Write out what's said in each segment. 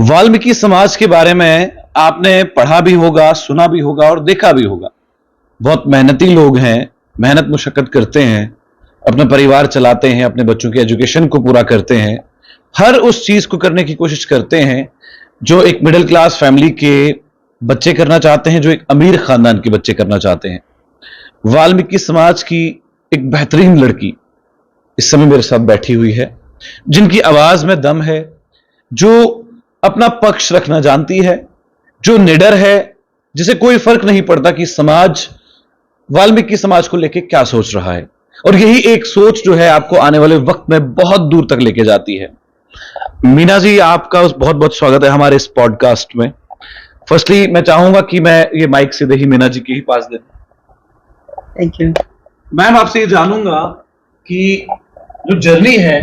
वाल्मीकि समाज के बारे में आपने पढ़ा भी होगा, सुना भी होगा और देखा भी होगा। बहुत मेहनती लोग हैं, मेहनत मुशक्कत करते हैं, अपना परिवार चलाते हैं, अपने बच्चों के एजुकेशन को पूरा करते हैं, हर उस चीज को करने की कोशिश करते हैं जो एक मिडिल क्लास फैमिली के बच्चे करना चाहते हैं, जो एक अमीर खानदान के बच्चे करना चाहते हैं। वाल्मीकि समाज की एक बेहतरीन लड़की इस समय मेरे साथ बैठी हुई है, जिनकी आवाज में दम है, जो अपना पक्ष रखना जानती है, जो निडर है, जिसे कोई फर्क नहीं पड़ता कि समाज वाल्मीकि समाज को लेकर क्या सोच रहा है। और यही एक सोच जो है आपको आने वाले वक्त में बहुत दूर तक लेके जाती है। मीना जी, आपका बहुत बहुत स्वागत है हमारे इस पॉडकास्ट में। फर्स्टली मैं चाहूंगा कि मैं ये माइक सीधे ही मीना जी के ही पास दे। थैंक यू मैम, आपसे ये जानूंगा कि जो जर्नी है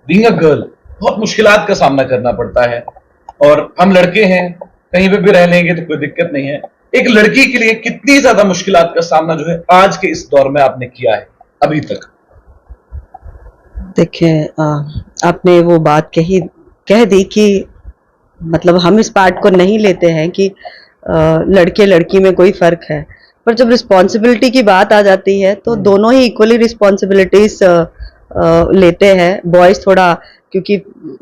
बीइंग अ गर्ल, बहुत मुश्किलात का सामना करना पड़ता है, और हम लड़के हैं, कहीं पे भी रह लेंगे तो कोई दिक्कत नहीं है। एक लड़की के लिए कितनी ज्यादा मुश्किलात का सामना जो है आज के इस दौर में आपने किया है अभी तक? देखिए, आपने वो बात कह दी कि मतलब हम इस पार्ट को नहीं लेते हैं कि लड़के लड़की में कोई फर्क है, पर जब रिस्पॉन्सिबिलिटी की बात आ जाती है तो दोनों ही इक्वली रिस्पॉन्सिबिलिटीज लेते हैं। बॉयज थोड़ा, क्योंकि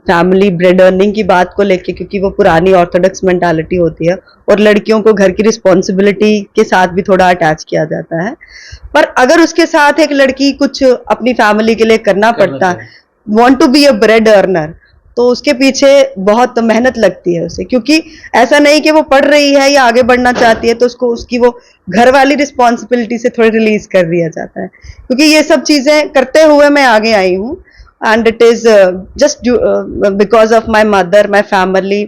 फैमिली ब्रेड अर्निंग की बात को लेके, क्योंकि वो पुरानी ऑर्थोडॉक्स मेंटालिटी होती है, और लड़कियों को घर की रिस्पॉन्सिबिलिटी के साथ भी थोड़ा अटैच किया जाता है। पर अगर उसके साथ एक लड़की कुछ अपनी फैमिली के लिए करना पड़ता है, want to be a bread earner, तो उसके पीछे बहुत मेहनत लगती है उसे। क्योंकि ऐसा नहीं कि वो पढ़ रही है या आगे बढ़ना चाहती है तो उसको उसकी वो घर वाली रिस्पॉन्सिबिलिटी से थोड़ी रिलीज कर दिया जाता है। क्योंकि ये सब चीजें करते हुए मैं आगे आई हूँ, and it is just because of my mother, my family,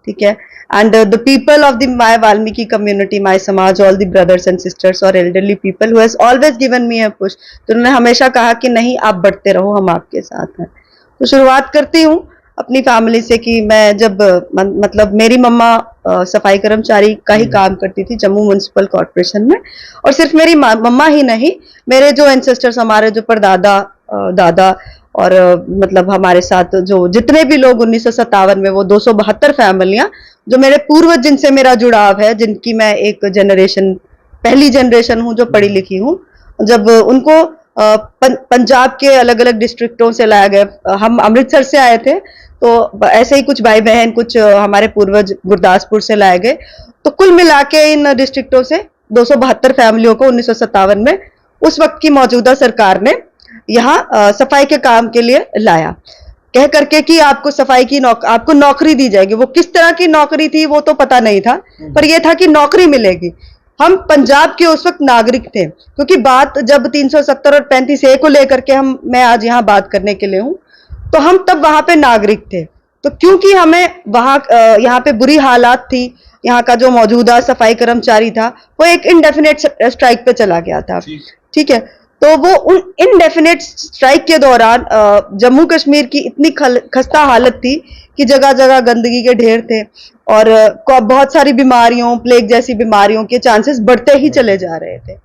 ठीक है, and the people of the my Valmiki community, my samaj, all the brothers and sisters or elderly people who has always given me a push। तो उन्होंने हमेशा कहा कि नहीं, आप बढ़ते रहो, हम आपके साथ हैं। तो शुरुआत करती हूँ अपनी फैमिली से कि मैं जब मतलब मेरी मम्मा सफाई कर्मचारी का ही काम करती थी जम्मू म्युनिसिपल कॉर्पोरेशन में। और सिर्फ मेरी मम्मा ही नहीं, मेरे जो एंसेस्टर्स, हमारे जो परदादा दादा और मतलब हमारे साथ जो जितने भी लोग 1957 में, वो 272 फैमिलियां जो मेरे पूर्वज, जिनसे मेरा जुड़ाव है, जिनकी मैं एक जनरेशन, पहली जनरेशन हूं जो पढ़ी लिखी हूं, जब उनको पंजाब के अलग अलग डिस्ट्रिक्टों से लाया गया। हम अमृतसर से आए थे, तो ऐसे ही कुछ भाई बहन, कुछ हमारे पूर्वज गुरदासपुर से लाए गए। तो कुल मिला के इन डिस्ट्रिक्टों से 272 फैमिलियों को 1957 में उस वक्त की मौजूदा सरकार ने यहाँ सफाई के काम के लिए लाया, कह करके कि आपको सफाई की आपको नौकरी दी जाएगी। वो किस तरह की नौकरी थी वो तो पता नहीं था, पर यह था कि नौकरी मिलेगी। हम पंजाब के उस वक्त नागरिक थे, क्योंकि बात जब 370 और 35A को लेकर के मैं आज यहाँ बात करने के लिए हूँ, तो हम तब वहां पे नागरिक थे। तो क्योंकि हमें वहां यहाँ पे बुरी हालात थी, यहाँ का जो मौजूदा सफाई कर्मचारी था वो एक इनडेफिनेट स्ट्राइक पे चला गया था, ठीक है। तो वो उन इनडेफिनेट स्ट्राइक के दौरान जम्मू कश्मीर की इतनी खस्ता हालत थी कि जगह जगह गंदगी के ढेर थे, और बहुत सारी बीमारियों, प्लेग जैसी बीमारियों के चांसेस बढ़ते ही चले जा रहे थे।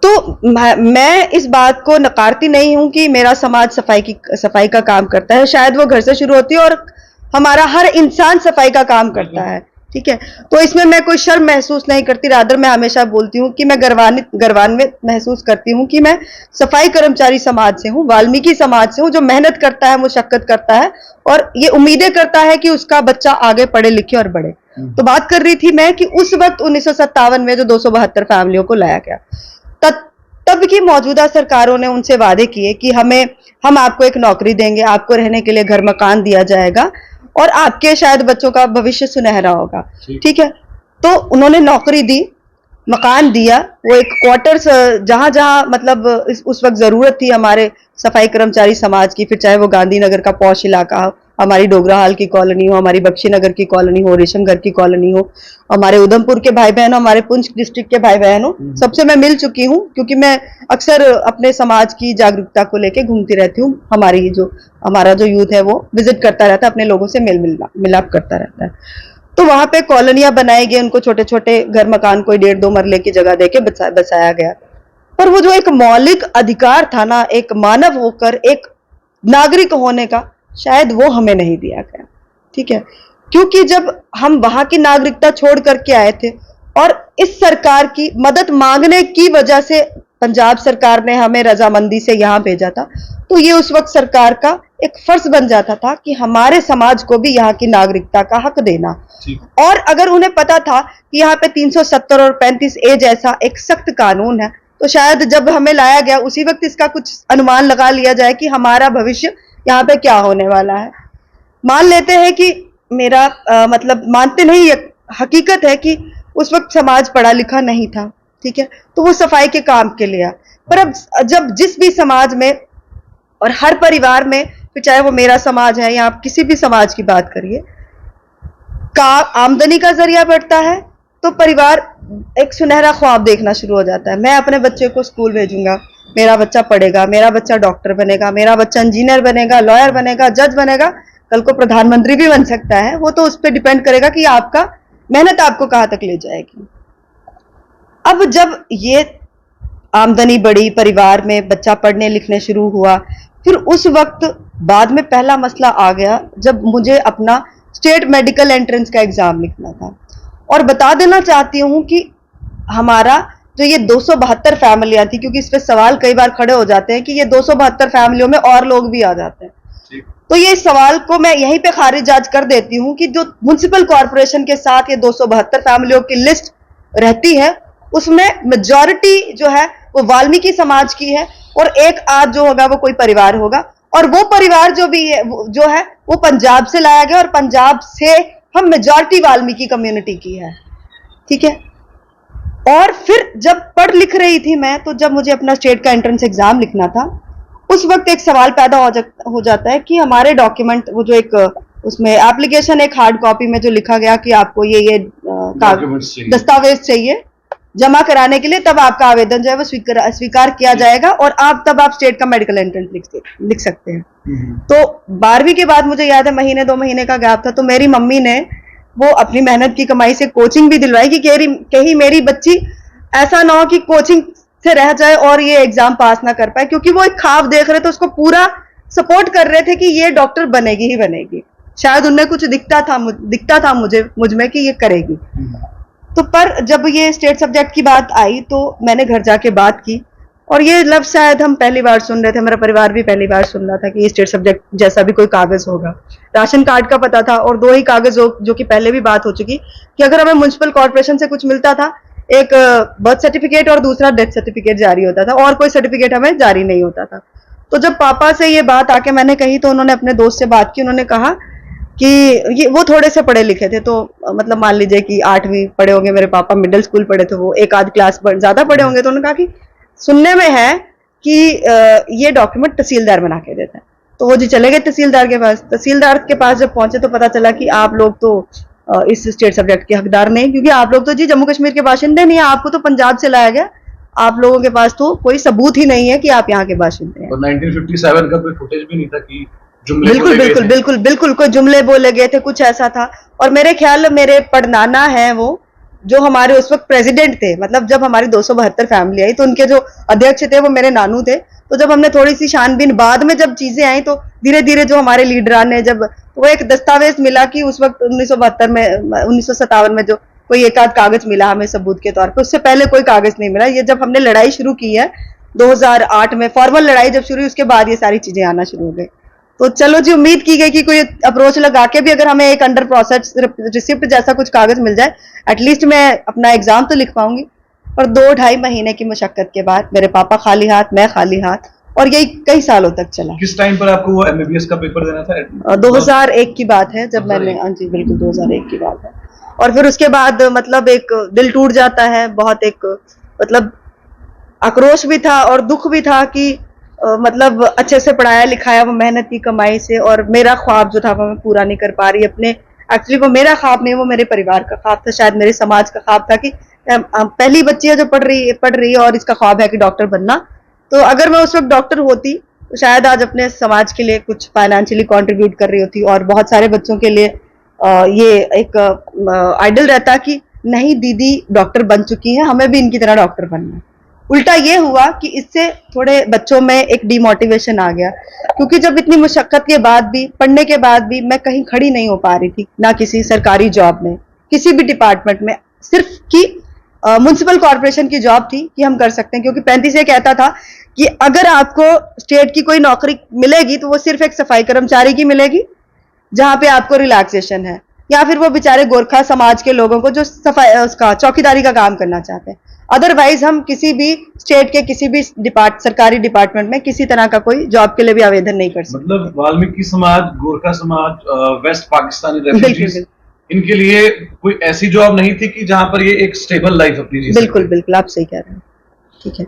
तो मैं इस बात को नकारती नहीं हूं कि मेरा समाज सफाई का काम करता है। शायद वो घर से शुरू होती है और हमारा हर इंसान सफाई का काम करता है, ठीक है। तो इसमें मैं कोई शर्म महसूस नहीं करती, रादर मैं हमेशा बोलती हूँ कि मैं गर्वान्वित महसूस करती हूँ कि मैं सफाई कर्मचारी समाज से हूँ, वाल्मीकि समाज से हूँ, जो मेहनत करता है, मुशक्कत करता है और ये उम्मीदें करता है कि उसका बच्चा आगे पढ़े लिखे और बढ़े। तो बात कर रही थी मैं कि उस वक्त 1957 में जो 272 फैमिलियों को लाया गया, तब की मौजूदा सरकारों ने उनसे वादे किए कि हम आपको एक नौकरी देंगे, आपको रहने के लिए घर मकान दिया जाएगा और आपके शायद बच्चों का भविष्य सुनहरा होगा, ठीक है। तो उन्होंने नौकरी दी, मकान दिया, वो एक क्वार्टर्स जहां जहां मतलब उस वक्त जरूरत थी हमारे सफाई कर्मचारी समाज की, फिर चाहे वो गांधीनगर का पौष इलाका हो, हमारी डोगरा हाल की कॉलोनी हो, हमारी बख्शी नगर की कॉलोनी हो, रेशम घर की कॉलोनी हो, हमारे उधमपुर के भाई बहन हो, हमारे पुंछ डिस्ट्रिक्ट के भाई बहन हो, सबसे मैं मिल चुकी हूँ, क्योंकि मैं अक्सर अपने समाज की जागरूकता को लेके घूमती रहती हूँ। हमारा जो यूथ है वो विजिट करता रहता है, अपने लोगों से मिलाप करता रहता है। तो वहां पे कॉलोनियां बनाई गई, उनको छोटे छोटे घर मकान, कोई 1.5-2 मरले की जगह देके बसाया गया। पर वो जो एक मौलिक अधिकार था ना, एक मानव होकर, एक नागरिक होने का, शायद वो हमें नहीं दिया गया, ठीक है, क्योंकि जब हम वहां की नागरिकता छोड़ करके आए थे और इस सरकार की मदद मांगने की वजह से पंजाब सरकार ने हमें रजामंदी से यहाँ भेजा था, तो ये उस वक्त सरकार का एक फर्ज बन जाता था कि हमारे समाज को भी यहाँ की नागरिकता का हक देना। और अगर उन्हें पता था कि यहाँ पे 370 और 35 ए जैसा एक सख्त कानून है, तो शायद जब हमें लाया गया उसी वक्त इसका कुछ अनुमान लगा लिया जाए कि हमारा भविष्य यहाँ पे क्या होने वाला है। मान लेते हैं कि मेरा मतलब मानते नहीं, हकीकत है कि उस वक्त समाज पढ़ा लिखा नहीं था, ठीक है, तो वो सफाई के काम के लिए। पर अब जब जिस भी समाज में और हर परिवार में, फिर चाहे वो मेरा समाज है या आप किसी भी समाज की बात करिए, का आमदनी का जरिया बढ़ता है तो परिवार एक सुनहरा ख्वाब देखना शुरू हो जाता है। मैं अपने बच्चे को स्कूल भेजूंगा, मेरा बच्चा पढ़ेगा, मेरा बच्चा डॉक्टर बनेगा, मेरा बच्चा इंजीनियर बनेगा, लॉयर बनेगा, जज बनेगा, कल को प्रधानमंत्री भी बन सकता है। वो तो उस पर डिपेंड करेगा कि आपका मेहनत आपको कहां तक ले जाएगी। अब जब ये आमदनी बढ़ी, परिवार में बच्चा पढ़ने लिखने शुरू हुआ, फिर उस वक्त बाद में पहला मसला आ गया जब मुझे अपना स्टेट मेडिकल एंट्रेंस का एग्जाम लिखना था। और बता देना चाहती हूँ कि हमारा जो ये 272 फैमिलियां थी, क्योंकि इस पे सवाल कई बार खड़े हो जाते हैं कि ये 272 फैमिलियों में और लोग भी आ जाते हैं, तो ये सवाल को मैं यहीं पे खारिज आज कर देती हूँ कि जो म्युनिसिपल कॉर्पोरेशन के साथ ये 272 फैमिलियों की लिस्ट रहती है, उसमें मेजॉरिटी जो है वो वाल्मीकि समाज की है और एक आध जो होगा वो कोई परिवार होगा, और वो परिवार जो भी है जो है वो पंजाब से लाया गया और पंजाब से हम मेजॉरिटी वाल्मीकि कम्युनिटी की है, ठीक है। और फिर जब पढ़ लिख रही थी मैं, तो जब मुझे अपना स्टेट का एंट्रेंस एग्जाम लिखना था, उस वक्त एक सवाल पैदा हो जाता है कि हमारे डॉक्यूमेंट, वो जो एक उसमें एप्लीकेशन एक हार्ड कॉपी में जो लिखा गया कि आपको ये दस्तावेज चाहिए जमा कराने के लिए, तब आपका आवेदन जो है वो स्वीकार किया जाएगा और तब आप स्टेट का मेडिकल एंट्रेंस लिख सकते हैं। तो 12वीं के बाद मुझे याद है महीने 2 महीने का गैप था, तो मेरी मम्मी ने वो अपनी मेहनत की कमाई से कोचिंग भी दिलवाई कि कहीं मेरी बच्ची ऐसा ना हो कि कोचिंग से रह जाए और ये एग्जाम पास ना कर पाए, क्योंकि वो एक ख्वाब देख रहे थे, उसको पूरा सपोर्ट कर रहे थे कि ये डॉक्टर बनेगी ही बनेगी। शायद उन्हें कुछ दिखता था मुझ में कि ये करेगी। तो पर जब ये स्टेट सब्जेक्ट की बात आई तो मैंने घर जाके बात की, और ये लफ्ज शायद हम पहली बार सुन रहे थे, मेरा परिवार भी पहली बार सुन रहा था कि स्टेट सब्जेक्ट जैसा भी कोई कागज होगा। राशन कार्ड का पता था और 2 ही कागज जो कि पहले भी बात हो चुकी कि अगर हमें म्युनिसिपल कॉर्पोरेशन से कुछ मिलता था, एक बर्थ सर्टिफिकेट और दूसरा डेथ सर्टिफिकेट जारी होता था, और कोई सर्टिफिकेट हमें जारी नहीं होता था। तो जब पापा से ये बात आके मैंने कही तो उन्होंने अपने दोस्त से बात की, उन्होंने कहा कि ये वो थोड़े से पढ़े लिखे थे, तो मतलब मान लीजिए कि 8वीं पढ़े होंगे, मेरे पापा मिडिल स्कूल पढ़े थे, वो एक आध क्लास ज्यादा पढ़े होंगे। तो उन्होंने कहा कि सुनने में है कि ये डॉक्यूमेंट तहसीलदार बना के देता है। तो वो जी चले गए तहसीलदार के पास। तहसीलदार के पास जब पहुंचे तो पता चला कि आप लोग तो इस स्टेट सब्जेक्ट के हकदार नहीं, क्योंकि आप लोग तो जी जम्मू कश्मीर के बाशिंदे नहीं है, आपको तो पंजाब से लाया गया, आप लोगों के पास तो कोई सबूत ही नहीं है कि आप यहाँ के बाशिंदे हैं। तो 1957 का कोई फुटेज भी नहीं था कि जुमले बिल्कुल कोई जुमले बोले गए थे, कुछ ऐसा था। और मेरे ख्याल मेरे पड़नाना है वो जो हमारे उस वक्त प्रेसिडेंट थे, मतलब जब हमारी 272 फैमिली आई तो उनके जो अध्यक्ष थे वो मेरे नानू थे। तो जब हमने थोड़ी सी छानबीन बाद में जब चीजें आई तो धीरे धीरे जो हमारे लीडरान ने जब वो एक दस्तावेज मिला कि उस वक्त 1957 में जो कोई एक आध कागज मिला हमें सबूत के तौर पर, उससे पहले कोई कागज नहीं मिला। ये जब हमने लड़ाई शुरू की है 2008 में, फॉर्मल लड़ाई जब शुरू हुई, उसके बाद ये सारी चीजें आना शुरू हो गई। तो चलो जी, उम्मीद की गई कि कोई अप्रोच लगा के भी अगर हमें एक अंडर प्रोसेस रिसिप्ट जैसा कुछ कागज मिल जाए, एटलीस्ट मैं अपना एग्जाम तो लिख पाऊंगी। और 2-2.5 महीने की मशक्कत के बाद मेरे पापा खाली हाथ, मैं खाली हाथ, और यही कई सालों तक चला। किस टाइम पर आपको वो एमबीबीएस का पेपर देना था? 2001 की बात है जब मैंने, हाँ जी बिल्कुल 2001 की बात है। और फिर उसके बाद मतलब एक दिल टूट जाता है, बहुत एक मतलब आक्रोश भी था और दुख भी था कि मतलब अच्छे से पढ़ाया लिखाया वो मेहनत की कमाई से, और मेरा ख्वाब जो था वो मैं पूरा नहीं कर पा रही अपने। एक्चुअली वो मेरा ख्वाब नहीं, वो मेरे परिवार का ख्वाब था, शायद मेरे समाज का ख्वाब था कि पहली बच्ची है जो पढ़ रही है और इसका ख्वाब है कि डॉक्टर बनना। तो अगर मैं उस वक्त डॉक्टर होती तो शायद आज अपने समाज के लिए कुछ फाइनेंशियली कंट्रीब्यूट कर रही होती, और बहुत सारे बच्चों के लिए ये एक आइडल रहता कि नहीं दीदी डॉक्टर बन चुकी है, हमें भी इनकी तरह डॉक्टर बनना है। उल्टा ये हुआ कि इससे थोड़े बच्चों में एक डिमोटिवेशन आ गया, क्योंकि जब इतनी मुशक्कत के बाद भी, पढ़ने के बाद भी मैं कहीं खड़ी नहीं हो पा रही थी, ना किसी सरकारी जॉब में, किसी भी डिपार्टमेंट में, सिर्फ कि म्युनिसिपल कॉर्पोरेशन की जॉब थी कि हम कर सकते हैं, क्योंकि 35 ये कहता था कि अगर आपको स्टेट की कोई नौकरी मिलेगी तो वो सिर्फ एक सफाई कर्मचारी की मिलेगी, जहां पे आपको रिलैक्सेशन है, या फिर वो बेचारे गोरखा समाज के लोगों को जो सफाई उसका चौकीदारी का काम करना चाहते हैं। अदरवाइज हम किसी भी स्टेट के किसी भी सरकारी डिपार्टमेंट में किसी तरह का कोई जॉब के लिए भी आवेदन नहीं कर सकते। मतलब वाल्मीकि समाज, गोरखा समाज, वेस्ट पाकिस्तानी बिल्कुल रेफ्यूजीज, इनके लिए कोई ऐसी जॉब नहीं थी कि जहां पर ये एक स्टेबल लाइफ अपनी जी बिल्कुल सकते। बिल्कुल, आप सही कह रहे हैं। ठीक है।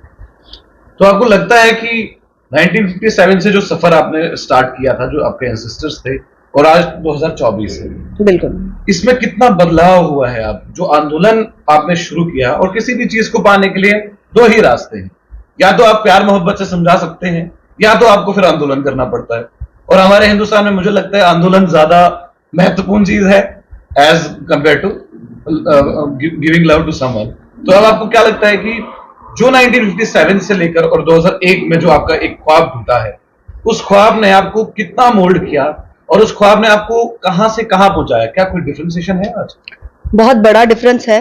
तो आपको लगता है कि 1957 से जो सफर आपने स्टार्ट किया था, जो आपके एंसेस्टर्स थे, और आज 2024 है, बिल्कुल इसमें कितना बदलाव हुआ है? आप जो आंदोलन आपने शुरू किया, और किसी भी चीज को पाने के लिए दो ही रास्ते हैं, या तो आप प्यार मोहब्बत से समझा सकते हैं, या तो आपको फिर आंदोलन करना पड़ता है। और हमारे हिंदुस्तान में मुझे लगता है आंदोलन ज्यादा महत्वपूर्ण चीज है as compare to giving love to someone. तो अब आपको क्या लगता है कि जो 1957 से लेकर और 2001 में जो आपका एक ख्वाब टूटा है, उस ख्वाब ने आपको कितना मोल्ड किया, और उस ख्वाब ने आपको कहां से कहां पहुंचाया? क्या कोई डिफरेंशिएशन है आज? बहुत बड़ा डिफरेंस है।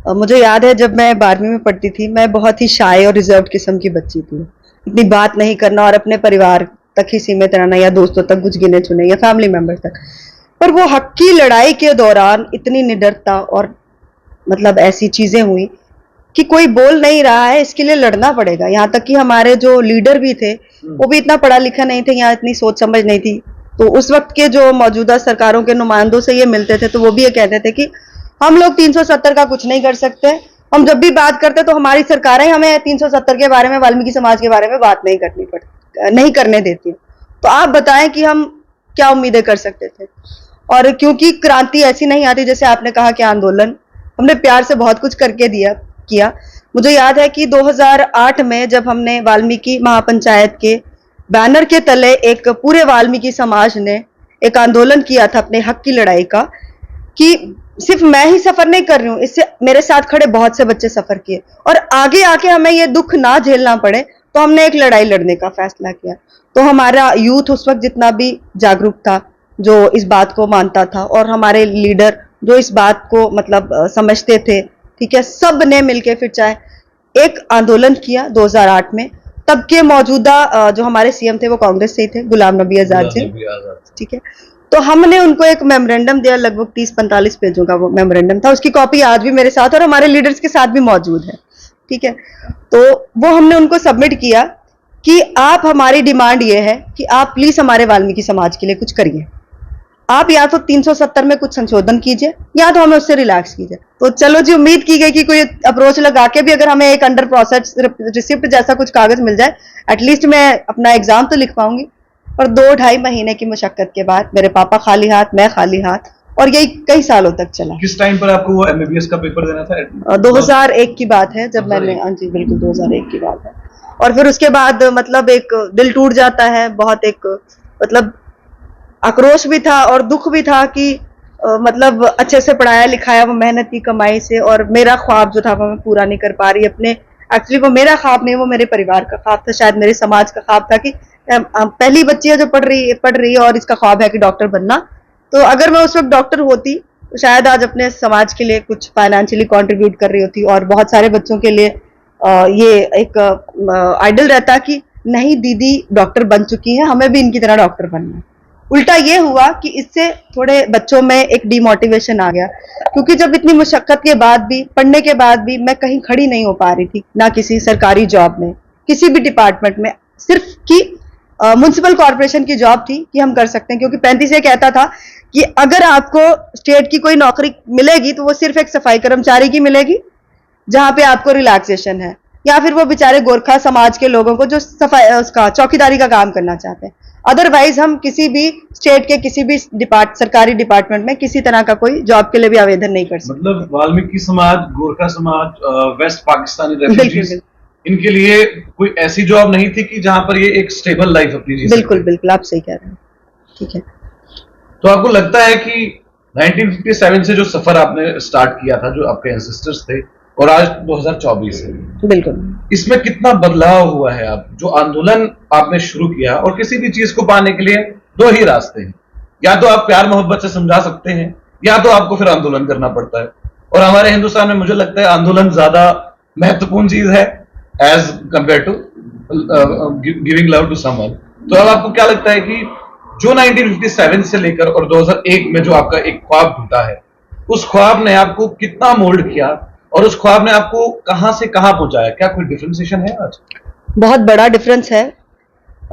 मुझे याद है जब मैं 12वीं में पढ़ती थी, मैं बहुत ही शाय और रिजर्व किस्म की बच्ची थी। इतनी बात नहीं करना और अपने परिवार तक ही सीमित रहना, या दोस्तों तक कुछ गिने चुने, या फैमिली मेंबर तक। पर वो हक की लड़ाई के दौरान इतनी निडरता और मतलब ऐसी चीजें हुई कि कोई बोल नहीं रहा है, इसके लिए लड़ना पड़ेगा। यहाँ तक कि हमारे जो लीडर भी थे वो भी इतना पढ़ा लिखा नहीं थे, यहाँ इतनी सोच समझ नहीं थी। तो उस वक्त के जो मौजूदा सरकारों के नुमाइंदों से ये मिलते थे तो वो भी ये कहते थे कि हम लोग 370 का कुछ नहीं कर सकते, हम जब भी बात करते तो हमारी सरकारें हमें 370 के बारे में, वाल्मीकि समाज के बारे में बात नहीं करने देती। तो आप बताएं कि हम क्या उम्मीदें कर सकते थे। और क्योंकि क्रांति ऐसी नहीं आती, जैसे आपने कहा कि आंदोलन हमने प्यार से बहुत कुछ करके किया। मुझे याद है कि 2008 में जब हमने वाल्मीकि महापंचायत के बैनर के तले एक पूरे वाल्मीकि समाज ने एक आंदोलन किया था अपने हक की लड़ाई का, कि सिर्फ मैं ही सफर नहीं कर रही हूँ, इससे मेरे साथ खड़े बहुत से बच्चे सफर किए, और आगे आके हमें ये दुख ना झेलना पड़े, तो हमने एक लड़ाई लड़ने का फैसला किया। तो हमारा यूथ उस वक्त जितना भी जागरूक था, जो इस बात को मानता था, और हमारे लीडर जो इस बात को मतलब समझते थे, ठीक है, सब ने मिलकर फिर चाहे एक आंदोलन किया 2008 में। तब के मौजूदा जो हमारे सीएम थे वो कांग्रेस से ही थे, गुलाम नबी आजाद जी, ठीक है। तो हमने उनको एक मेमोरेंडम दिया, लगभग 30-45 पेजों का वो मेमोरेंडम था। उसकी कॉपी आज भी मेरे साथ और हमारे लीडर्स के साथ भी मौजूद है, ठीक है। तो वो हमने उनको सबमिट किया कि आप, हमारी डिमांड ये है कि आप प्लीज हमारे वाल्मीकि समाज के लिए कुछ करिए। आप या तो 370 में कुछ संशोधन कीजिए, या तो हमें उससे रिलैक्स कीजिए। तो चलो जी, उम्मीद की गई कि कोई अप्रोच लगा के भी अगर हमें एक अंडर प्रोसेस रिसिप्ट जैसा कुछ कागज मिल जाए, एटलीस्ट मैं अपना एग्जाम तो लिख पाऊंगी। और 2-2.5 महीने की मशक्कत के बाद मेरे पापा खाली हाथ, मैं खाली हाथ, और यही कई सालों तक चला। किस टाइम पर आपको वो एमबीबीएस का पेपर देना था? 2001 की बात है जब मैंने, हाँ जी बिल्कुल 2001 की बात है। और फिर उसके बाद मतलब एक दिल टूट जाता है, बहुत एक मतलब आक्रोश भी था और दुख भी था कि मतलब अच्छे से पढ़ाया लिखाया, वो मेहनत की कमाई से, और मेरा ख्वाब जो था वो मैं पूरा नहीं कर पा रही अपने। एक्चुअली वो मेरा ख्वाब नहीं, वो मेरे परिवार का ख्वाब था, शायद मेरे समाज का ख्वाब था कि पहली बच्ची है जो पढ़ रही है और इसका ख्वाब है कि डॉक्टर बनना। तो अगर मैं उस वक्त डॉक्टर होती तो शायद आज अपने समाज के लिए कुछ फाइनेंशियली कंट्रीब्यूट कर रही होती, और बहुत सारे बच्चों के लिए ये एक आइडल रहता कि नहीं दीदी डॉक्टर बन चुकी है, हमें भी इनकी तरह डॉक्टर बनना है। उल्टा ये हुआ कि इससे थोड़े बच्चों में एक डिमोटिवेशन आ गया, क्योंकि जब इतनी मुशक्कत के बाद भी, पढ़ने के बाद भी मैं कहीं खड़ी नहीं हो पा रही थी, ना किसी सरकारी जॉब में, किसी भी डिपार्टमेंट में, सिर्फ कि म्युनिसिपल कॉर्पोरेशन की जॉब थी कि हम कर सकते हैं। क्योंकि 35 ये कहता था कि अगर आपको स्टेट की कोई नौकरी मिलेगी तो वो सिर्फ एक सफाई कर्मचारी की मिलेगी, जहां पे आपको रिलैक्सेशन है, या फिर वो बेचारे गोरखा समाज के लोगों को जो सफाई उसका चौकीदारी का काम करना चाहते हैं। अदरवाइज हम किसी भी स्टेट के किसी भी सरकारी डिपार्टमेंट में किसी तरह का कोई जॉब के लिए भी आवेदन नहीं कर सकते। मतलब वाल्मीकि समाज, गोरखा समाज, वेस्ट पाकिस्तानी रेफ्यूजीज, इनके लिए कोई ऐसी जॉब नहीं थी कि जहां पर ये एक स्टेबल लाइफ अपनी जी बिल्कुल बिल्कुल, आप सही कह रहे हैं। ठीक है। तो आपको लगता है कि 1957 से जो सफर आपने स्टार्ट किया था, जो आपके एंसेस्टर्स थे, और आज 2024 है, बिल्कुल इसमें कितना बदलाव हुआ है? आप जो आंदोलन आपने शुरू किया, और किसी भी चीज को पाने के लिए दो ही रास्ते हैं, या तो आप प्यार मोहब्बत से समझा सकते हैं, या तो आपको फिर आंदोलन करना पड़ता है। और हमारे हिंदुस्तान में मुझे लगता है आंदोलन ज्यादा महत्वपूर्ण चीज है as compare to giving love to someone. तो अब आपको क्या लगता है कि जो 1957 से लेकर और 2001 में जो आपका एक ख्वाब टूटा है, उस ख्वाब ने आपको कितना मोल्ड किया, और उस ख्वाब ने आपको कहां से कहां पहुंचाया? क्या कोई डिफरेंशिएशन है आज? बहुत बड़ा डिफरेंस है।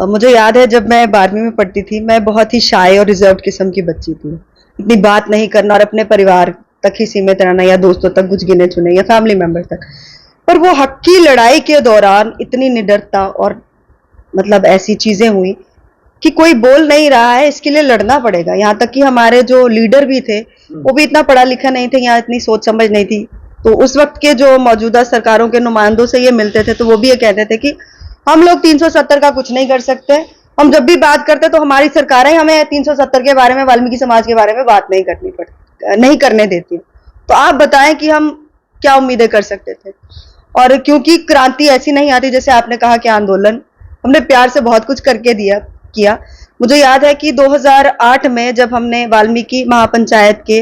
मुझे याद है जब मैं 12वीं में पढ़ती थी, मैं बहुत ही शाय और रिजर्व किस्म की बच्ची थी। इतनी बात नहीं करना और अपने परिवार तक ही सीमित रहना, या दोस्तों तक कुछ गिने चुने, या फैमिली मेंबर तक। पर वो हक की लड़ाई के दौरान इतनी निडरता और मतलब ऐसी चीजें हुई कि कोई बोल नहीं रहा है, इसके लिए लड़ना पड़ेगा। यहाँ तक कि हमारे जो लीडर भी थे वो भी इतना पढ़ा लिखा नहीं थे, यहाँ इतनी सोच समझ नहीं थी। तो उस वक्त के जो मौजूदा सरकारों के नुमाइंदों से ये मिलते थे, तो वो भी ये कहते थे कि हम लोग 370 का कुछ नहीं कर सकते। हम जब भी बात करते तो हमारी सरकारें हमें 370 के बारे में, वाल्मीकि समाज के बारे में बात नहीं करने देती। तो आप बताएं कि हम क्या उम्मीदें कर सकते थे। और क्योंकि क्रांति ऐसी नहीं आती, जैसे आपने कहा कि आंदोलन, हमने प्यार से बहुत कुछ करके किया। मुझे याद है कि 2008 में जब हमने वाल्मीकि महापंचायत के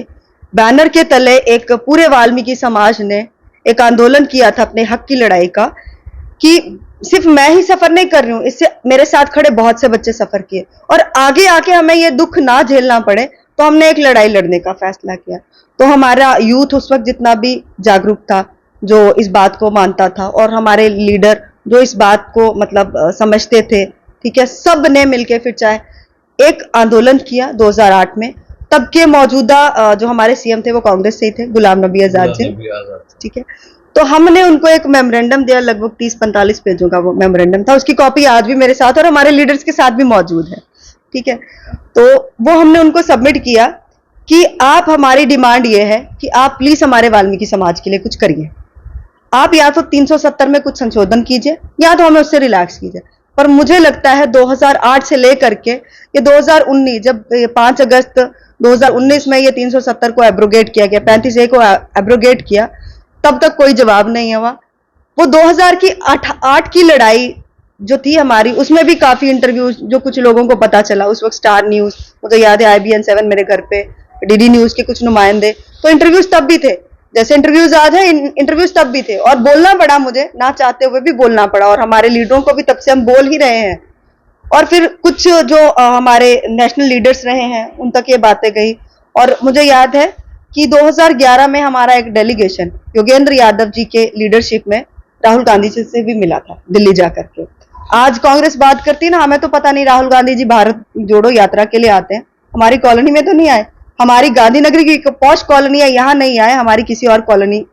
बैनर के तले एक पूरे वाल्मीकि समाज ने एक आंदोलन किया था अपने हक की लड़ाई का, कि सिर्फ मैं ही सफर नहीं कर रही हूँ, इससे मेरे साथ खड़े बहुत से बच्चे सफर किए, और आगे आके हमें ये दुख ना झेलना पड़े, तो हमने एक लड़ाई लड़ने का फैसला किया। तो हमारा यूथ उस वक्त जितना भी जागरूक था, जो इस बात को मानता था, और हमारे लीडर जो इस बात को मतलब समझते थे, ठीक है, सब ने मिलकर फिर चाहे एक आंदोलन किया 2008 में। तब के मौजूदा जो हमारे सीएम थे वो कांग्रेस से ही थे, गुलाम नबी आजाद जी, ठीक है। तो हमने उनको एक मेमोरेंडम दिया, लगभग 30-45 पेजों का वो मेमोरेंडम था। उसकी कॉपी आज भी मेरे साथ और हमारे लीडर्स के साथ भी मौजूद है, ठीक है। तो वो हमने उनको सबमिट किया कि आप, हमारी डिमांड ये है कि आप प्लीज हमारे वाल्मीकि समाज के लिए कुछ करिए। आप या तो 370 में कुछ संशोधन कीजिए, या तो हमें उससे रिलैक्स कीजिए। पर मुझे लगता है 2008 से लेकर के ये 2019, जब 5 अगस्त 2019 में ये 370 को एब्रोगेट किया गया, 35A को एब्रोगेट किया, तब तक कोई जवाब नहीं हुआ। वो 2008 की लड़ाई जो थी हमारी, उसमें भी काफी इंटरव्यूज जो कुछ लोगों को पता चला, उस वक्त स्टार न्यूज, मुझे याद है IBN 7 मेरे घर पे, DD न्यूज के कुछ नुमाइंदे, तो इंटरव्यूज तब भी थे, जैसे इंटरव्यूज आज है, इंटरव्यूज तब भी थे। और बोलना पड़ा, मुझे ना चाहते हुए भी बोलना पड़ा, और हमारे लीडरों को भी तब से हम बोल ही रहे हैं। और फिर कुछ जो हमारे नेशनल लीडर्स रहे हैं उन तक ये बातें गई। और मुझे याद है कि 2011 में हमारा एक डेलीगेशन योगेंद्र यादव जी के लीडरशिप में राहुल गांधी जी से भी मिला था दिल्ली जाकर के। आज कांग्रेस बात करती है ना, हमें तो पता नहीं राहुल गांधी जी भारत जोड़ो यात्रा के लिए आते हैं, हमारी कॉलोनी में तो नहीं आए, हमारी गांधीनगर की पॉश कॉलोनी है, यहाँ नहीं आए, हमारी किसी और कॉलोनी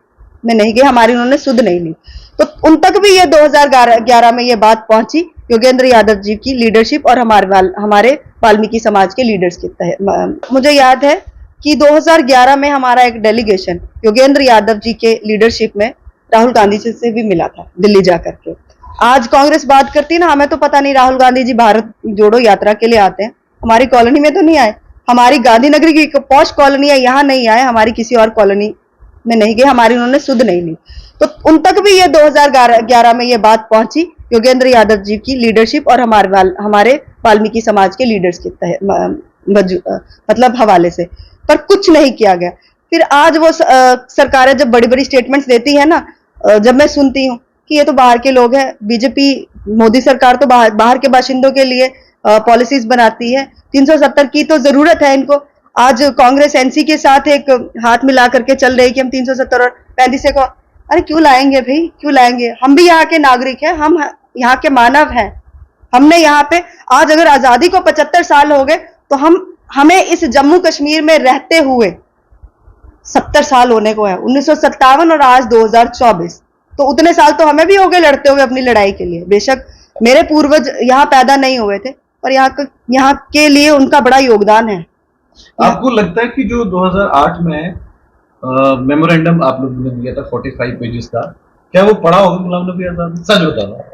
में नहीं गए, हमारी उन्होंने सुध नहीं ली। तो उन तक भी ये 2011 में ये बात पहुंची योगेंद्र यादव जी की लीडरशिप और हमारे वाल्मीकि समाज के लीडर्स के तहत। मुझे याद है कि 2011 में हमारा एक डेलीगेशन योगेंद्र यादव जी के लीडरशिप में राहुल गांधी जी से भी मिला था दिल्ली जाकर के। आज कांग्रेस बात करती है ना, हमें तो पता नहीं राहुल गांधी जी भारत जोड़ो यात्रा के लिए आते हैं, हमारी कॉलोनी में तो नहीं आए, हमारी गांधीनगर की पॉश कॉलोनी है, यहाँ नहीं आए, हमारी किसी और कॉलोनी में नहीं गए, हमारी उन्होंने सुध नहीं ली। तो उन तक भी ये 2011 में ये बात पहुंची योगेंद्र यादव जी की लीडरशिप और हमारे वाल्मीकि समाज के लीडर्स के तहत मतलब हवाले से, पर कुछ नहीं किया गया। फिर आज वो सरकारें जब बड़ी बड़ी स्टेटमेंट्स देती है ना, जब मैं सुनती हूँ कि ये तो बाहर के लोग हैं, बीजेपी मोदी सरकार तो बाहर के बाशिंदों के लिए पॉलिसीज बनाती है, 370 की तो जरूरत है इनको। आज कांग्रेस NC के साथ एक हाथ मिला करके चल रही कि हम 370 और 35A को, अरे क्यों लाएंगे भाई, क्यों लाएंगे? हम भी यहाँ के नागरिक हैं, हम यहाँ के मानव हैं। हमने यहाँ पे आज अगर आजादी को 75 साल हो गए, तो हमें इस जम्मू कश्मीर में रहते हुए 70 साल होने को है, 1957 और आज 2024, तो उतने साल तो हमें भी हो गए लड़ते हुए अपनी लड़ाई के लिए। बेशक मेरे पूर्वज यहाँ पैदा नहीं हुए थे, पर यहाँ के लिए उनका बड़ा योगदान है। आपको लगता है कि जो 2008 में मेमोरेंडम आप लोगों ने दिया था 45 पेजेस का, क्या वो पढ़ा होगा गुलाम नबी आजाद? सच बताना।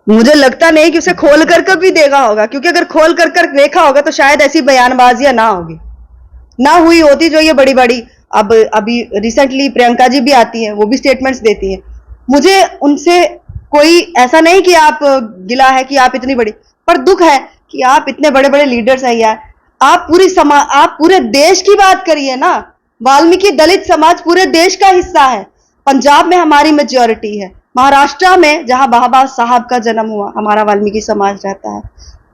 मुझे लगता नहीं कि उसे खोल कर भी देखा होगा, क्योंकि अगर खोल कर देखा होगा तो शायद ऐसी बयानबाजियां ना होगी, ना हुई होती जो ये बड़ी बड़ी अब अभी रिसेंटली प्रियंका जी भी आती हैं, वो भी स्टेटमेंट्स देती हैं। मुझे उनसे कोई ऐसा नहीं कि आप गिला है कि आप इतनी बड़ी, पर दुख है कि आप इतने बड़े बड़े लीडर्स हैं यार। आप आप पूरे देश की बात करिए ना। वाल्मीकि दलित समाज पूरे देश का हिस्सा है। पंजाब में हमारी मेजॉरिटी है, महाराष्ट्र में जहां बाबा साहब का जन्म हुआ हमारा वाल्मीकि समाज रहता है।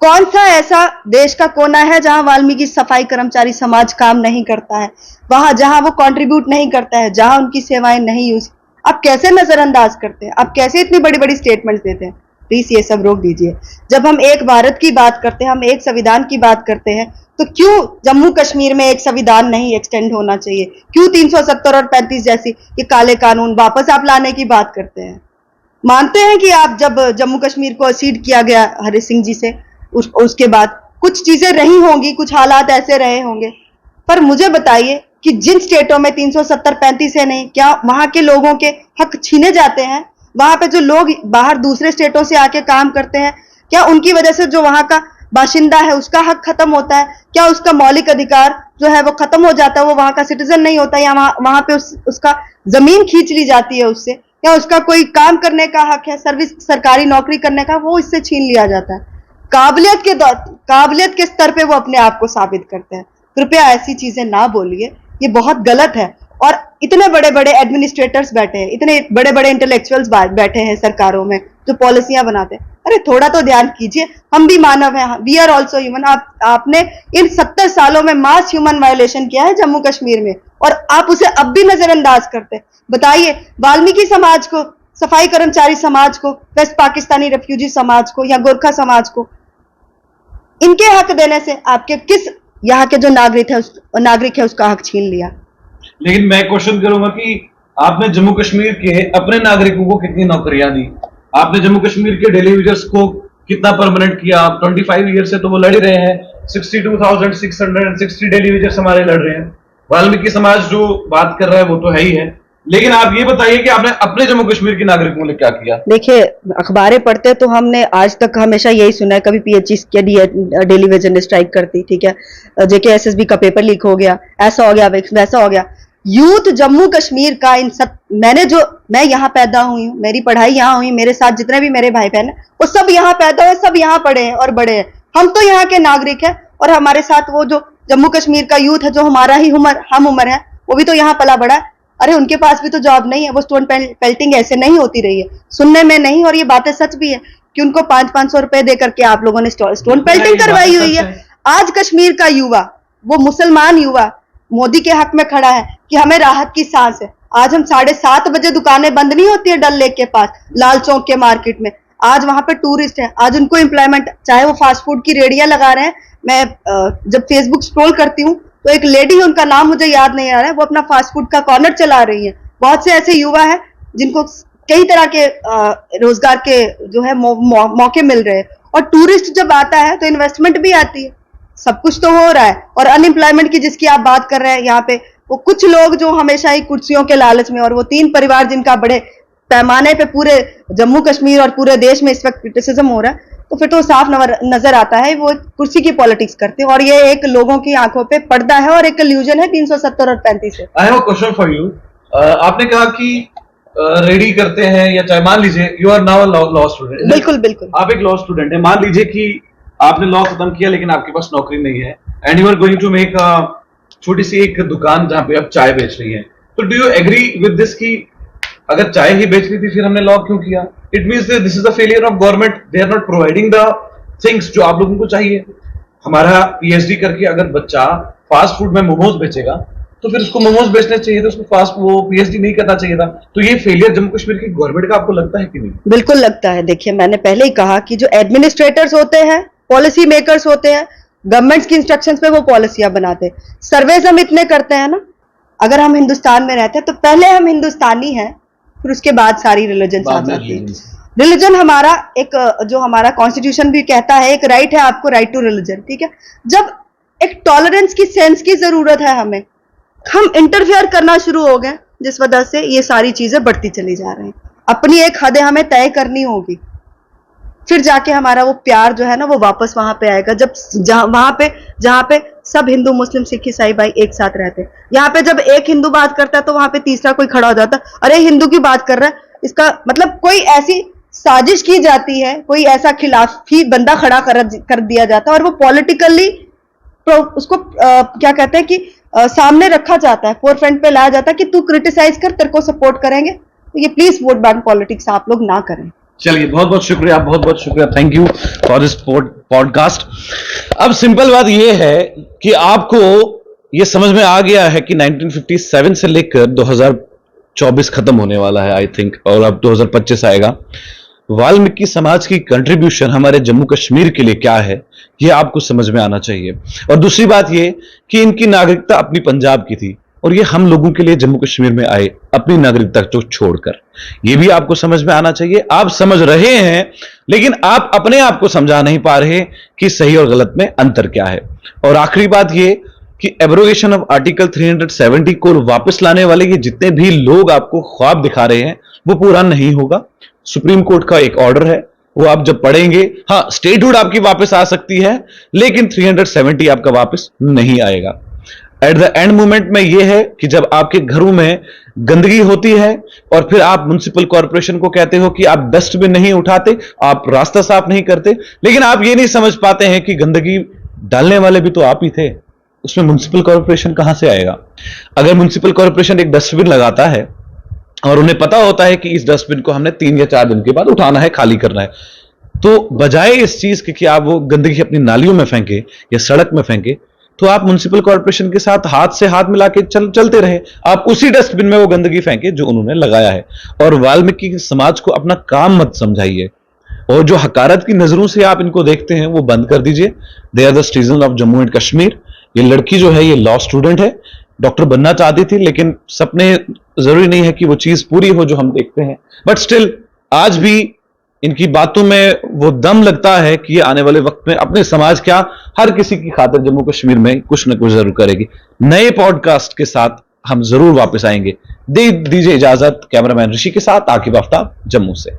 कौन सा ऐसा देश का कोना है जहां वाल्मीकि सफाई कर्मचारी समाज काम नहीं करता है, वहां जहां वो कंट्रीब्यूट नहीं करता है, जहां उनकी सेवाएं नहीं यूज। आप कैसे नजरअंदाज करते हैं? आप कैसे इतनी बड़ी बड़ी स्टेटमेंट्स देते हैं? प्लीज ये सब रोक दीजिए। जब हम एक भारत की बात करते हैं, हम एक संविधान की बात करते हैं, तो क्यों जम्मू कश्मीर में एक संविधान नहीं एक्सटेंड होना चाहिए? क्यों 370 और 35 जैसी ये काले कानून वापस आप लाने की बात करते हैं? मानते हैं कि आप जब जम्मू कश्मीर को असीड किया गया हरि सिंह जी से, उसके बाद कुछ चीजें रही होंगी, कुछ हालात ऐसे रहे होंगे, पर मुझे बताइए कि जिन स्टेटों में 370-35 है नहीं, क्या वहां के लोगों के हक छीने जाते हैं? वहां पे जो लोग बाहर दूसरे स्टेटों से आके काम करते हैं, क्या उनकी वजह से जो वहां का बाशिंदा है उसका हक खत्म होता है? क्या उसका मौलिक अधिकार जो है वो खत्म हो जाता है? वो वहां का सिटीजन नहीं होता, या वहां पे उसका जमीन खींच ली जाती है उससे, या उसका कोई काम करने का हक है, सर्विस सरकारी नौकरी करने का, वो इससे छीन लिया जाता है। काबिलियत के स्तर पे वो अपने आप को साबित करते हैं। कृपया ऐसी चीजें ना बोलिए, ये बहुत गलत है। और इतने बड़े बड़े एडमिनिस्ट्रेटर्स बैठे हैं, इतने बड़े बड़े इंटेलेक्चुअल्स बैठे हैं सरकारों में जो पॉलिसियां बनाते हैं। अरे थोड़ा तो ध्यान कीजिए, हम भी मानव हैं, वी आर ऑल्सो ह्यूमन। आपने इन 70 सालों में मास ह्यूमन वायलेशन किया है जम्मू कश्मीर में, और आप उसे अब भी नजरअंदाज करते हैं। बताइए, वाल्मीकि समाज को, सफाई कर्मचारी समाज को, वेस्ट पाकिस्तानी रेफ्यूजी समाज को, या गोरखा समाज को इनके हक देने से आपके किस यहाँ के जो नागरिक है उसका हक छीन लिया? लेकिन मैं क्वेश्चन करूंगा कि आपने जम्मू कश्मीर के अपने नागरिकों को कितनी नौकरियां दी? आपने जम्मू कश्मीर के डेली वेजर्स को कितना परमानेंट किया? आप 25 ईयर से तो वो लड़ रहे हैं, 62,660 डेली वेजर्स हमारे लड़ रहे हैं। वाल्मीकि समाज जो बात कर रहा है वो तो है ही है, लेकिन आप ये बताइए कि आपने अपने जम्मू कश्मीर के नागरिकों के लिए क्या किया? देखिए, अखबारें पढ़ते तो हमने आज तक हमेशा यही सुना है, कभी पीएचई के डेली वेजर ने स्ट्राइक करती, ठीक है, जेकेएसएसबी का पेपर लीक हो गया, ऐसा हो गया, वैसा हो गया। यूथ जम्मू कश्मीर का मैं यहाँ पैदा हुई हूँ, मेरी पढ़ाई यहाँ हुई, मेरे साथ जितने भी मेरे भाई बहन हैं वो सब यहाँ पैदा हुए, सब यहाँ पढ़े हैं और बड़े हैं। हम तो यहाँ के नागरिक हैं, और हमारे साथ वो जो जम्मू कश्मीर का यूथ है जो हमारा ही हम उम्र है, वो भी तो यहाँ पला बड़ा है। अरे उनके पास भी तो जॉब नहीं है, वो स्टोन पेल्टिंग ऐसे नहीं होती रही है, सुनने में नहीं, और ये बातें सच भी है कि उनको 500-500 रुपए दे करके आप लोगों ने स्टोन पेल्टिंग करवाई हुई है। आज कश्मीर का युवा, वो मुसलमान युवा मोदी के हक में खड़ा है कि हमें राहत की सांस है। आज हम 7:30 बजे दुकानें बंद नहीं होती है डल लेक के पास, लाल चौक के मार्केट में, आज वहां पे टूरिस्ट है, आज उनको एम्प्लॉयमेंट, चाहे वो फास्ट फूड की रेडियां लगा रहे हैं। मैं जब फेसबुक स्क्रॉल करती हूँ तो एक लेडी है, उनका नाम मुझे याद नहीं आ रहा है, वो अपना फास्ट फूड का कॉर्नर चला रही है। बहुत से ऐसे युवा हैं जिनको कई तरह के रोजगार के जो है मौके मिल रहे हैं, और टूरिस्ट जब आता है तो इन्वेस्टमेंट भी आती है, सब कुछ तो हो रहा है। और अनएम्प्लॉयमेंट की जिसकी आप बात कर रहे हैं यहाँ पे, वो कुछ लोग जो हमेशा ही कुर्सियों के लालच में, और वो 3 परिवार जिनका बड़े पैमाने पे पूरे जम्मू कश्मीर और पूरे देश में इस वक्त क्रिटिसिज्म हो रहा है, तो फिर तो साफ नजर आता है वो कुर्सी की पॉलिटिक्स करते हैं, और ये एक लोगों की आंखों पे पर्दा है और एक इल्यूजन है 370 और 35 से। I have a question for you. आपने कहा कि रेडी करते हैं, या चाहे मान लीजिए you are now law student. बिल्कुल बिल्कुल, आप एक लॉ स्टूडेंट है, मान लीजिए कि आपने लॉ खत्म किया लेकिन आपके पास नौकरी नहीं है, and you are going to make छोटी सी एक दुकान जहां पे आप चाय बेच रही है, तो do you agree with this कि अगर चाय ही बेचनी थी फिर हमने लॉ क्यों किया? It means this is the failure of government, they are not providing the things जो आप लोगों को चाहिए। हमारा पीएचडी करके अगर बच्चा फास्ट फूड में मोमोज बेचेगा तो फिर उसको मोमोज बेचने चाहिए, तो उसको वो पीएचडी नहीं करना चाहिए था। तो ये फेलियर जम्मू कश्मीर की गवर्नमेंट का आपको लगता है कि नहीं? बिल्कुल लगता है। देखिए, मैंने पहले ही कहा कि जो एडमिनिस्ट्रेटर्स होते हैं, पॉलिसी मेकर्स होते हैं, गवर्नमेंट्स की इंस्ट्रक्शंस पे वो पॉलिसियां बनाते हैं। सर्वेज हम इतने करते हैं ना, अगर हम हिंदुस्तान में रहते हैं तो पहले हम हिंदुस्तानी हैं, फिर उसके बाद सारी रिलीजन आ जाती है। रिलीजन हमारा एक, जो हमारा कॉन्स्टिट्यूशन भी कहता है, एक राइट है आपको, राइट टू रिलीजन, ठीक है। जब एक टॉलरेंस की सेंस की जरूरत है हमें, हम इंटरफेयर करना शुरू हो गए, जिस वजह से ये सारी चीजें बढ़ती चली जा रही हैं। अपनी एक हदें हमें तय करनी होगी, फिर जाके हमारा वो प्यार जो है ना वो वापस वहां पे आएगा, जब जहां पे सब हिंदू मुस्लिम सिख ईसाई भाई एक साथ रहते हैं। यहाँ पे जब एक हिंदू बात करता है तो वहां पे तीसरा कोई खड़ा हो जाता है, अरे हिंदू की बात कर रहा है, इसका मतलब कोई ऐसी साजिश की जाती है, कोई ऐसा खिलाफी बंदा खड़ा कर दिया जाता है और वो पॉलिटिकली उसको क्या कहते हैं कि सामने रखा जाता है, फोरफ्रंट पे लाया जाता है कि तू क्रिटिसाइज कर, तेरे को सपोर्ट करेंगे। तो ये प्लीज वोट बैंक पॉलिटिक्स आप लोग ना करें। चलिए, बहुत बहुत शुक्रिया, बहुत बहुत शुक्रिया, thank you for this podcast. अब सिंपल बात यह है कि आपको यह समझ में आ गया है कि 1957 से लेकर 2024 खत्म होने वाला है आई थिंक, और अब 2025 आएगा। वाल्मीकि समाज की कंट्रीब्यूशन हमारे जम्मू कश्मीर के लिए क्या है, यह आपको समझ में आना चाहिए। और दूसरी बात यह कि इनकी नागरिकता अपनी पंजाब की थी और ये हम लोगों के लिए जम्मू कश्मीर में आए अपनी नागरिकता को छोड़कर, ये भी आपको समझ में आना चाहिए। आप समझ रहे हैं लेकिन आप अपने आप को समझा नहीं पा रहे कि सही और गलत में अंतर क्या है। और आखिरी बात ये कि एब्रोगेशन ऑफ आर्टिकल 370 को वापस लाने वाले ये जितने भी लोग आपको ख्वाब दिखा रहे हैं वो पूरा नहीं होगा। सुप्रीम कोर्ट का एक ऑर्डर है, वो आप जब पढ़ेंगे, हाँ स्टेटहुड आपकी वापस आ सकती है लेकिन 370 आपका वापस नहीं आएगा। एट द एंड मोमेंट में यह है कि जब आपके घरों में गंदगी होती है और फिर आप म्युनिसिपल कॉर्पोरेशन को कहते हो कि आप डस्टबिन नहीं उठाते, आप रास्ता साफ नहीं करते, लेकिन आप ये नहीं समझ पाते हैं कि गंदगी डालने वाले भी तो आप ही थे, उसमें म्युनिसिपल कॉर्पोरेशन कहां से आएगा। अगर म्युनिसिपल कॉर्पोरेशन एक डस्टबिन लगाता है और उन्हें पता होता है कि इस डस्टबिन को हमने 3 या 4 दिन के बाद उठाना है, खाली करना है, तो बजाय इस चीज के कि आप वो गंदगी अपनी नालियों में फेंके या सड़क में फेंके, तो आप म्युनिसिपल कॉर्पोरेशन के साथ हाथ से हाथ मिला के चलते रहे, आप उसी डस्टबिन में वो गंदगी फेंके जो उन्होंने लगाया है। और वाल्मीकि समाज को अपना काम मत समझाइए, और जो हकारत की नजरों से आप इनको देखते हैं वो बंद कर दीजिए। They are the citizen of Jammu and Kashmir. ये लड़की जो है ये लॉ स्टूडेंट है, डॉक्टर बनना चाहती थी, लेकिन सपने जरूरी नहीं है कि वो चीज पूरी हो जो हम देखते हैं, बट स्टिल आज भी इनकी बातों में वो दम लगता है कि ये आने वाले वक्त में अपने समाज क्या हर किसी की खातिर जम्मू कश्मीर में कुछ न कुछ जरूर करेगी। नए पॉडकास्ट के साथ हम जरूर वापस आएंगे। दे दीजिए इजाजत कैमरामैन ऋषि के साथ, आकिब आफ्ताब, जम्मू से।